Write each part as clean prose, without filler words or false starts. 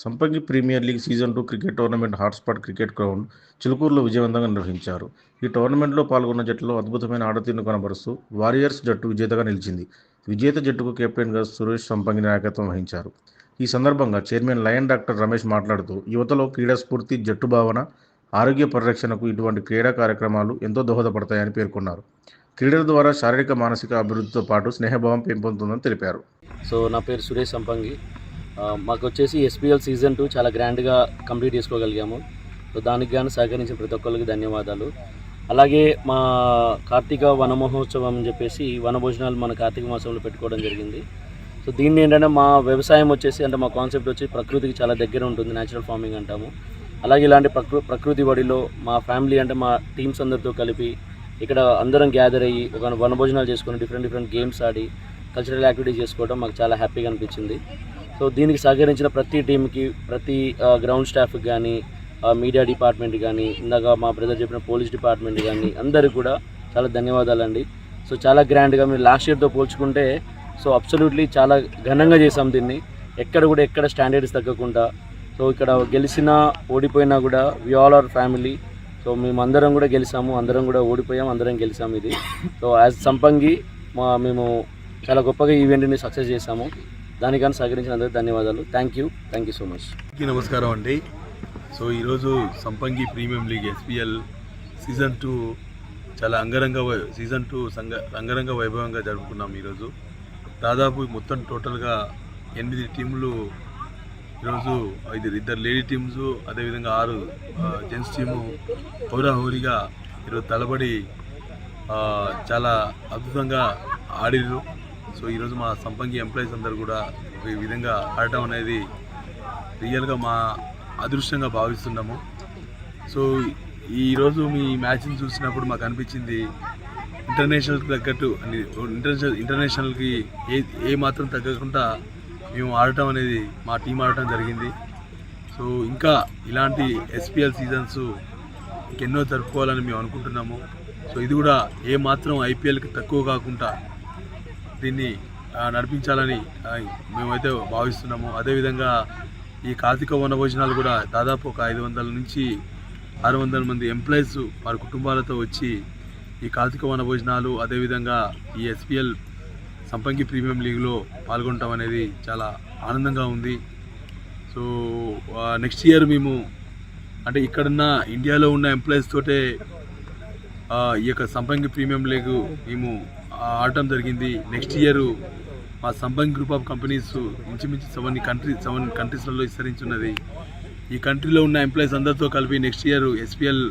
సంపంగి premier league season 2 cricket tournament hotspot cricket ground చిలుకూరులో విజయవంతంగా నిర్వహించారు. ఈ టోర్నమెంట్లో పాల్గొన్న జట్టులో అద్భుతమైన ఆటతీరును కనబరుస్తూ వారియర్స్ జట్టు విజేతగా నిలిచింది. విజేత జట్టుకు కెప్టెన్గా సురేష్ సంపంగి నాయకత్వం వహించారు. ఈ సందర్భంగా చైర్మన్ లయన్ డాక్టర్ రమేష్ మాట్లాడుతూ యువతలో క్రీడా స్ఫూర్తి, జట్టు భావన, ఆరోగ్య పరిరక్షణకు ఇటువంటి క్రీడా కార్యక్రమాలు ఎంతో దోహదపడతాయని పేర్కొన్నారు. క్రీడల ద్వారా శారీరక, మానసిక అభివృద్ధితో పాటు స్నేహభావం పెంపొందుతుందని తెలిపారు. సో నా పేరు సురేష్ సంపంగి. మాకు వచ్చేసి ఎస్పీఎల్ సీజన్ 2 చాలా గ్రాండ్గా కంప్లీట్ చేసుకోగలిగాము. సో దానికి గాను సహకరించిన ప్రతి ఒక్కరికి ధన్యవాదాలు. అలాగే మా కార్తీక వన మహోత్సవం అని చెప్పేసి వనభోజనాలు మన కార్తీక మాసంలో పెట్టుకోవడం జరిగింది. సో దీన్ని ఏంటంటే మా వ్యవసాయం వచ్చేసి అంటే మా కాన్సెప్ట్ వచ్చి ప్రకృతికి చాలా దగ్గర ఉంటుంది, న్యాచురల్ ఫార్మింగ్ అంటాము. అలాగే ఇలాంటి ప్రకృతి బడిలో మా ఫ్యామిలీ అంటే మా టీమ్స్ అందరితో కలిపి ఇక్కడ అందరం గ్యాదర్ అయ్యి ఒక వనభోజనాలు చేసుకొని డిఫరెంట్ గేమ్స్ ఆడి కల్చరల్ యాక్టివిటీస్ చేసుకోవడం మాకు చాలా హ్యాపీగా అనిపించింది. సో దీనికి సహకరించిన ప్రతి టీంకి, ప్రతి గ్రౌండ్ స్టాఫ్కి కానీ, మీడియా డిపార్ట్మెంట్ కానీ, ఇందాక మా బ్రదర్ చెప్పిన పోలీస్ డిపార్ట్మెంట్ కానీ అందరికి కూడా చాలా ధన్యవాదాలండి. సో చాలా గ్రాండ్గా మీరు లాస్ట్ ఇయర్తో పోల్చుకుంటే సో అబ్సల్యూట్లీ చాలా ఘనంగా చేసాం దీన్ని. ఎక్కడ స్టాండర్డ్స్ తగ్గకుండా. సో ఇక్కడ గెలిచినా ఓడిపోయినా కూడా we all are family. So మేము అందరం కూడా గెలిచాము, అందరం కూడా ఓడిపోయాము, అందరం గెలిచాము ఇది. సో యాజ్ సంపంగి మేము చాలా గొప్పగా ఈవెంట్ని సక్సెస్ చేశాము. దానికన్నా సహకరించిన అందరికీ ధన్యవాదాలు. Thank you so much. నమస్కారం అండి. సో ఈరోజు సంపంగి ప్రీమియం లీగ్ ఎస్పీఎల్ సీజన్ 2 చాలా అంగరంగ వైభవంగా జరుపుకున్నాం. ఈరోజు దాదాపు మొత్తం టోటల్గా 8 టీంలు, ఈరోజు 2 లేడీ టీమ్స్, అదేవిధంగా 6 జెంట్స్ టీము హోరాహోరీగా ఈరోజు తలబడి చాలా అద్భుతంగా ఆడిరు. సో ఈరోజు మా సంపంగి ఎంప్లాయీస్ అందరు కూడా ఈ విధంగా ఆడటం అనేది రియల్గా మా అదృష్టంగా భావిస్తున్నాము. సో ఈరోజు మీ మ్యాచ్ని చూసినప్పుడు మాకు అనిపించింది ఇంటర్నేషనల్కి తగ్గట్టు, ఇంటర్నేషనల్కి ఏ మాత్రం తగ్గకుండా మేము ఆడటం అనేది మా టీం ఆడటం జరిగింది. సో ఇంకా ఇలాంటి ఎస్పీఎల్ సీజన్స్ ఇంకెన్నో జరుపుకోవాలని మేము అనుకుంటున్నాము. సో ఇది కూడా ఏ మాత్రం ఐపీఎల్కి తక్కువ కాకుండా దీన్ని నడిపించాలని మేమైతే భావిస్తున్నాము. అదేవిధంగా ఈ కార్తీక వనభోజనాలు కూడా దాదాపు ఒక 500 నుంచి 600 మంది ఎంప్లాయీస్ వారి కుటుంబాలతో వచ్చి ఈ కార్తీక వనభోజనాలు, అదేవిధంగా ఈ ఎస్పీఎల్ సంపంగి ప్రీమియం లీగ్లో పాల్గొనడం అనేది చాలా ఆనందంగా ఉంది. సో నెక్స్ట్ ఇయర్ మేము అంటే ఇక్కడున్న ఇండియాలో ఉన్న ఎంప్లాయీస్ తోటే ఈ యొక్క సంపంగి ప్రీమియం లీగ్ మేము ఆడటం జరిగింది. నెక్స్ట్ ఇయర్ మా సంపంగి గ్రూప్ ఆఫ్ కంపెనీస్ ఇంచుమించు 7 కంట్రీస్లలో విస్తరించున్నది. ఈ కంట్రీలో ఉన్న ఎంప్లాయీస్ అందరితో కలిపి నెక్స్ట్ ఇయర్ ఎస్పీఎల్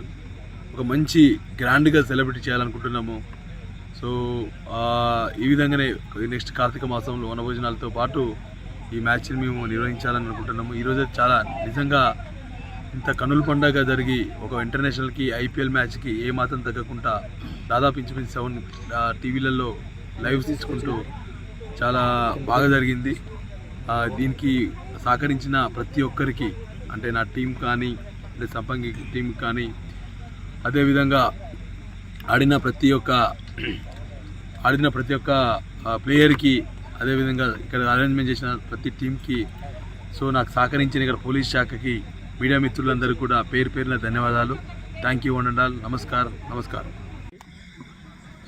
ఒక మంచి గ్రాండ్గా సెలబ్రేట్ చేయాలనుకుంటున్నాము. సో ఈ విధంగానే నెక్స్ట్ కార్తీక మాసంలో వనభోజనాలతో పాటు ఈ మ్యాచ్ని మేము నిర్వహించాలని అనుకుంటున్నాము. ఈరోజు చాలా నిజంగా ఇంత కనుల పండుగ జరిగి ఒక ఇంటర్నేషనల్కి ఐపీఎల్ మ్యాచ్కి ఏ మాత్రం తగ్గకుండా దాదాపు ఇంచుమించు 7 టీవీలలో లైవ్స్ తీసుకుంటూ చాలా బాగా జరిగింది. దీనికి సహకరించిన ప్రతి ఒక్కరికి, అంటే నా టీం కానీ, అంటే సంపంగి టీం కానీ, అదేవిధంగా ఆడిన ప్రతి ఒక్క ప్లేయర్కి, అదేవిధంగా ఇక్కడ అరేంజ్మెంట్ చేసిన ప్రతి టీంకి, సో నాకు సహకరించిన ఇక్కడ పోలీస్ శాఖకి, మీడియా మిత్రులందరూ కూడా పేరున ధన్యవాదాలు. Thank you one and all. నమస్కారం.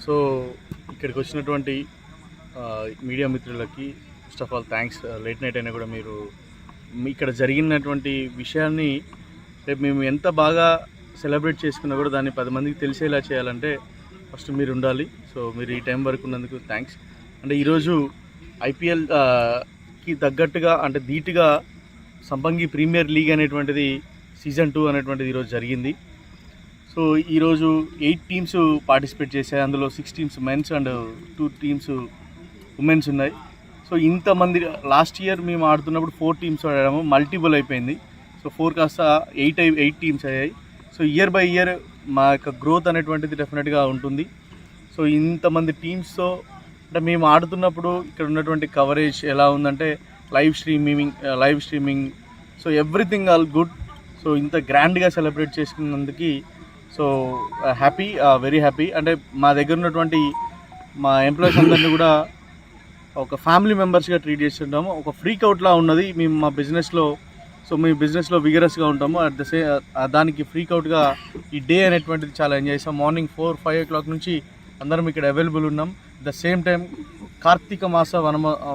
సో ఇక్కడికి వచ్చినటువంటి మీడియా మిత్రులకి first of all thanks. Late night అయినా కూడా మీరు ఇక్కడ జరిగినటువంటి విషయాన్ని రేపు మేము ఎంత బాగా సెలబ్రేట్ చేసుకున్నా కూడా దాన్ని 10 మందికి తెలిసేలా చేయాలంటే ఫస్ట్ మీరు ఉండాలి. సో మీరు ఈ టైం వరకు ఉన్నందుకు థ్యాంక్స్. అంటే ఈరోజు ఐపీఎల్కి తగ్గట్టుగా, అంటే ధీటుగా సంపంగి ప్రీమియర్ లీగ్ అనేటువంటిది సీజన్ 2 అనేటువంటిది ఈరోజు జరిగింది. సో ఈరోజు 8 టీమ్స్ పార్టిసిపేట్ చేశాయి. అందులో 6 teams men's and 2 teams women's ఉన్నాయి. సో ఇంతమంది లాస్ట్ ఇయర్ మేము ఆడుతున్నప్పుడు 4 టీమ్స్ ఆడాము, మల్టిపుల్ అయిపోయింది. సో 4 కాస్త 8 టీమ్స్ అయ్యాయి. సో ఇయర్ బై ఇయర్ మా యొక్క గ్రోత్ అనేటువంటిది డెఫినెట్గా ఉంటుంది. సో ఇంతమంది టీమ్స్తో అంటే మేము ఆడుతున్నప్పుడు ఇక్కడ ఉన్నటువంటి కవరేజ్ ఎలా ఉందంటే live streaming so everything all good. So ఇంత గ్రాండ్గా సెలబ్రేట్ చేసుకున్నందుకు సో హ్యాపీ, వెరీ హ్యాపీ. అంటే మా దగ్గర ఉన్నటువంటి మా ఎంప్లాయీస్ అందరినీ కూడా ఒక ఫ్యామిలీ మెంబర్స్గా ట్రీట్ చేస్తుంటాము. ఒక ఫ్రీక్ అవుట్లా ఉన్నది మేము మా బిజినెస్లో. సో మేము బిజినెస్లో విగరస్గా ఉంటాము. దానికి ఫ్రీకౌట్గా ఈ డే అనేటువంటిది చాలా ఎంజాయ్ చేస్తాం. మార్నింగ్ 4-5 o'clock నుంచి అందరం ఇక్కడ అవైలబుల్ ఉన్నాం. ద సేమ్ టైం కార్తీక మాస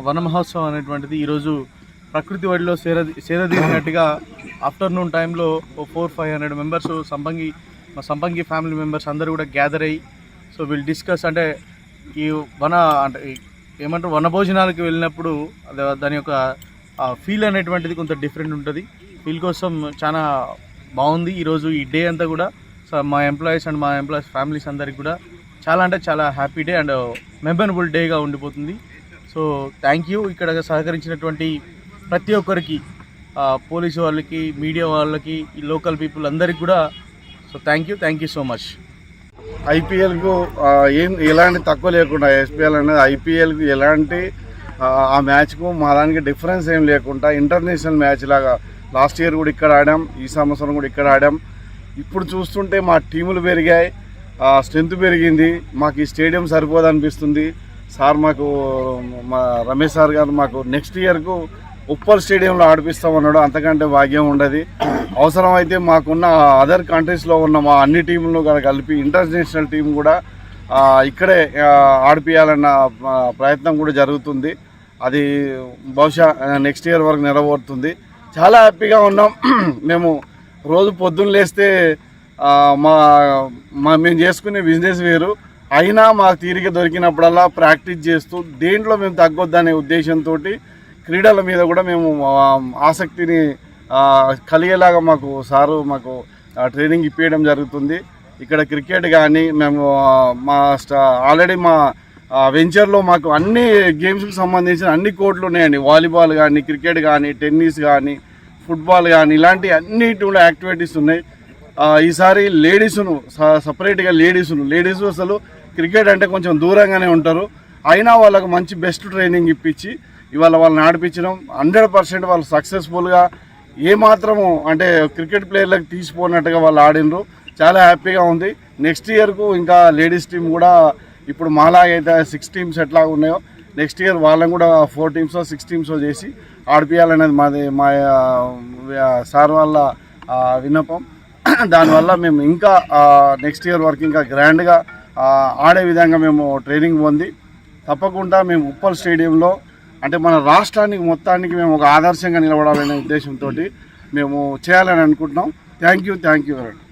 వన మహోత్సవం అనేటువంటిది ఈరోజు ప్రకృతి వడిలో సేదదీరినట్టుగా ఆఫ్టర్నూన్ టైంలో 400-500 మెంబర్స్ మా సంపంగి ఫ్యామిలీ మెంబర్స్ అందరూ కూడా గ్యాదర్ అయ్యి సో విల్ డిస్కస్ అంటే ఈ ఏమంటారు వనభోజనాలకు వెళ్ళినప్పుడు దాని యొక్క ఫీల్ అనేటువంటిది కొంత డిఫరెంట్ ఉంటుంది. ఫీల్ కోసం చాలా బాగుంది ఈరోజు ఈ డే అంతా కూడా. సో మా ఎంప్లాయీస్ అండ్ మా ఎంప్లాయీస్ ఫ్యామిలీస్ అందరికి కూడా చాలా అంటే చాలా హ్యాపీ డే అండ్ మెమరబుల్ డేగా ఉండిపోతుంది. సో థ్యాంక్ యూ ఇక్కడ సహకరించినటువంటి ప్రతి ఒక్కరికి, పోలీసు వాళ్ళకి, మీడియా వాళ్ళకి, ఈ లోకల్ పీపుల్ అందరికి కూడా. So thank you so much. ఐపీఎల్కు ఎలాంటి తక్కువ లేకుండా ఎస్పీఎల్ అనేది ఐపీఎల్కు ఎలాంటి ఆ మ్యాచ్కు మా దానికి డిఫరెన్స్ ఏం లేకుండా ఇంటర్నేషనల్ మ్యాచ్ లాగా లాస్ట్ ఇయర్ కూడా ఇక్కడ ఆడాం, ఈ సంవత్సరం కూడా ఇక్కడ ఆడాం. ఇప్పుడు చూస్తుంటే మా టీములు పెరిగాయి, స్ట్రెంత్ పెరిగింది. మాకు ఈ స్టేడియం సరిపోదు అనిపిస్తుంది. సార్ మాకు మా రమేష్ సార్ గారు మాకు నెక్స్ట్ ఇయర్కు ఉప్పల్ స్టేడియంలో ఆడిపిస్తామన్నాడు. అంతకంటే భాగ్యం ఉండదు. అవసరమైతే మాకున్న అదర్ కంట్రీస్లో ఉన్న మా అన్ని టీంలను కలిపి ఇంటర్నేషనల్ టీం కూడా ఇక్కడే ఆడిపియాలన్న ప్రయత్నం కూడా జరుగుతుంది. అది బహుశా నెక్స్ట్ ఇయర్ వరకు నెరవేరుతుంది. చాలా హ్యాపీగా ఉన్నాం. మేము రోజు పొద్దున్న లేస్తే మేము చేసుకునే బిజినెస్ వేరు, అయినా మాకు తీరిక దొరికినప్పుడల్లా ప్రాక్టీస్ చేస్తూ దేంట్లో మేము తగ్గొద్దనే ఉద్దేశంతో క్రీడల మీద కూడా మేము ఆసక్తిని కలిగేలాగా సారు మాకు ట్రైనింగ్ ఇప్పించడం జరుగుతుంది. ఇక్కడ క్రికెట్ కానీ మేము ఆల్రెడీ మా వెంచర్లో మాకు అన్ని గేమ్స్కి సంబంధించిన అన్ని కోర్టులు ఉన్నాయండి. వాలీబాల్ కానీ, క్రికెట్ కానీ, టెన్నిస్ కానీ, ఫుట్బాల్ కానీ ఇలాంటి అన్నిటిలో యాక్టివిటీస్ ఉన్నాయి. ఈసారి లేడీస్ను సపరేట్గా లేడీస్ అసలు క్రికెట్ అంటే కొంచెం దూరంగానే ఉంటారు, అయినా వాళ్ళకు మంచి బెస్ట్ ట్రైనింగ్ ఇప్పించి ఇవాళ వాళ్ళని ఆడిపించడం 100% వాళ్ళు సక్సెస్ఫుల్గా ఏమాత్రము అంటే క్రికెట్ ప్లేయర్లకు తీసిపోయినట్టుగా వాళ్ళు ఆడినరు. చాలా హ్యాపీగా ఉంది. నెక్స్ట్ ఇయర్కు ఇంకా లేడీస్ టీం కూడా ఇప్పుడు మాలాగైతే 6 teams ఎట్లా ఉన్నాయో నెక్స్ట్ ఇయర్ వాళ్ళని కూడా 4 teams 6 teams చేసి ఆడిపియాలనేది మా సార్ వాళ్ళ విన్నపం. దానివల్ల మేము ఇంకా నెక్స్ట్ ఇయర్ వరకు ఇంకా గ్రాండ్గా ఆడే విధంగా మేము ట్రైనింగ్ పొంది తప్పకుండా మేము ఉప్పల్ స్టేడియంలో అంటే మన రాష్ట్రానికి మొత్తానికి మేము ఒక ఆదర్శంగా నిలబడాలనే ఉద్దేశంతో మేము చేయాలని అనుకుంటున్నాం. Thank you very much.